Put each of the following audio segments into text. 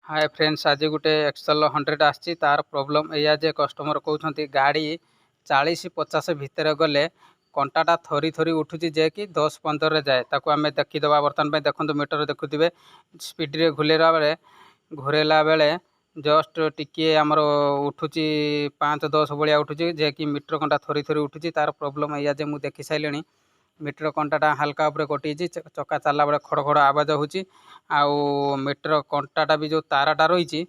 Hi friends, आज गोटे Excel 100 आसी तार प्रोब्लेम या जे कस्टमर कहते गाड़ी 40-50 भितर गले कंटाटा थरी थरी उठुची जे कि 10-15 जाए ताको आम देखीदे। बर्तमान देखो मीटर देखुवे स्पीड रे घुरेला बेले जस्ट टिके आमर उठुची 5-10 भाया उठुची जे कि मीटर कंटा थरी थरी उठुची। तार प्रोब्लेम या जे मुझे देखी सारे मीटर कंटाटा हल्का उपरे कटि चक्का चलला बेले खड़ खड़ आवाज होची। आउ मीटर कंटाटा भी जो ताराटा रही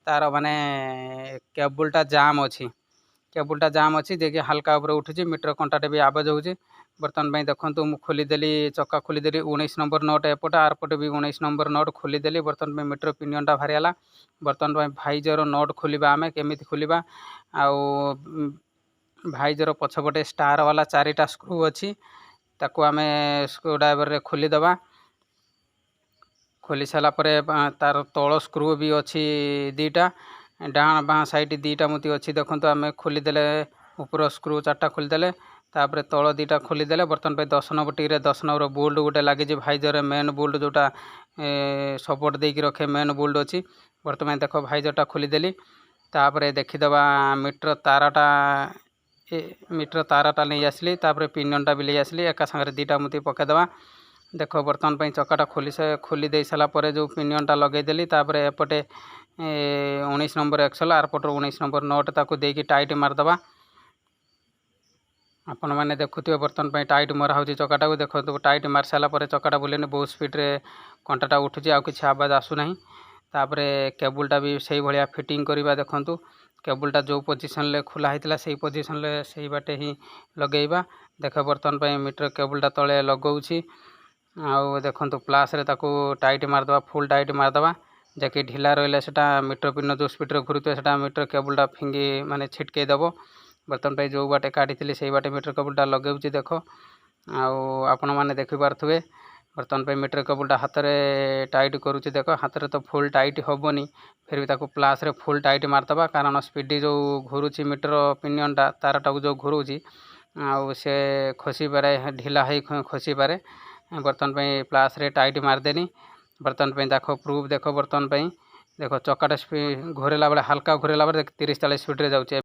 तार माने केबुलटा जाम अच्छी जे कि हल्का उपरे उठुची। मीटर कंटाटे भी आवाज होची। बर्तमान देखो मुझे खोलीदेली चक्का खोलीदेली 19 नंबर नट एपटे आरपटे भी 19 नंबर नट खोलीदेली। बर्तमान मीटर पिनियनटा बाहरीगला। बर्तमान भाईजर नट खोलिबा आमे केमिति खोलिबा। आउ भाईजर पछपटे स्टार वाला 4टा स्क्रू अच्छी ताको आमे स्क्रू ड्राइवर रे खोलीदेवा। खोली सारा पर तार तल स्क्रू भी अच्छी 2टा डाण बाँ साइड 2टा मुती अच्छी। देखो आम खोलीदे ऊपर स्क्रू 4टा खोलीदे तापर तल 2टा खोलीदे। बर्तमान पे 10 नंबर टी 10 नंबर बोल्ट गोटे लगी भाईजर मेन बोल्ट जोटा सपोर्ट देकी रखे मेन बोल्ट अच्छी। बर्तमान देख भाईजरटा खोलीदेली तापर देखीदे मीटर ताराटा नहीं आसली तापर पिनियनटा भी ले आसली एका सागर 2टा मुती पकईदेवा। देख बर्तमान पे चक्काटा खोली दे सारापर जो पिनियनटा लगेदेली तापर एपटे 19 नंबर एक्सल आरपटर 19 नंबर नट ताको देकी टाइट मारदेवा। आपण मैंने देखुए बर्तमान पे टाइट मरा हो चक्काटा को देखो टाइट मार सारापर चक्काटा बुलेनि बहुत स्पीड्रे कंटाटा उठुची आ किसी आवाज आसुना। तापर केबुलटा भी से भाया फिटिंग करवा। देखु केबुलटा जो पोजिशन ले खोला होता से पोजिशन ले से बाटे ही लगेगा। देख बर्तमान पे मीटर केबुलटा तले लगौछि आउ देखो प्लास रे ताको टाइट मारदेवा फुल टाइट मारदेवा जैकि ढिला रही से मीटर पिन जो स्पीड रे घुरुवे से मीटर केबुलटा फिंगी माने छिटके देव। बर्तमान पे जो बाटे काटी से बाटे मीटर केबुलटा लगेउछि। देख आपण मैंने देखिपे बर्तमान पे मीटर केबुलटा हाथ में टाइट करुच्ची। देख हाथ में तो फुल टाइट हेनी फिर भी ताको प्लास रे फुल टाइट मारदेवा कारण स्पीड जो घुरुची मीटर पिनियनटा तारटा जो घुरुची आउ से खसी पारे ढिला हो खसी पारे। बर्तमान पे प्लास रे टाइट मारदेनी। बर्तमान पे देख प्रूफ देख बर्तमान पे देख चक्काटा घुरेला बेले हल्का घुरेला बेले 30-40 स्पीड रे जाउची।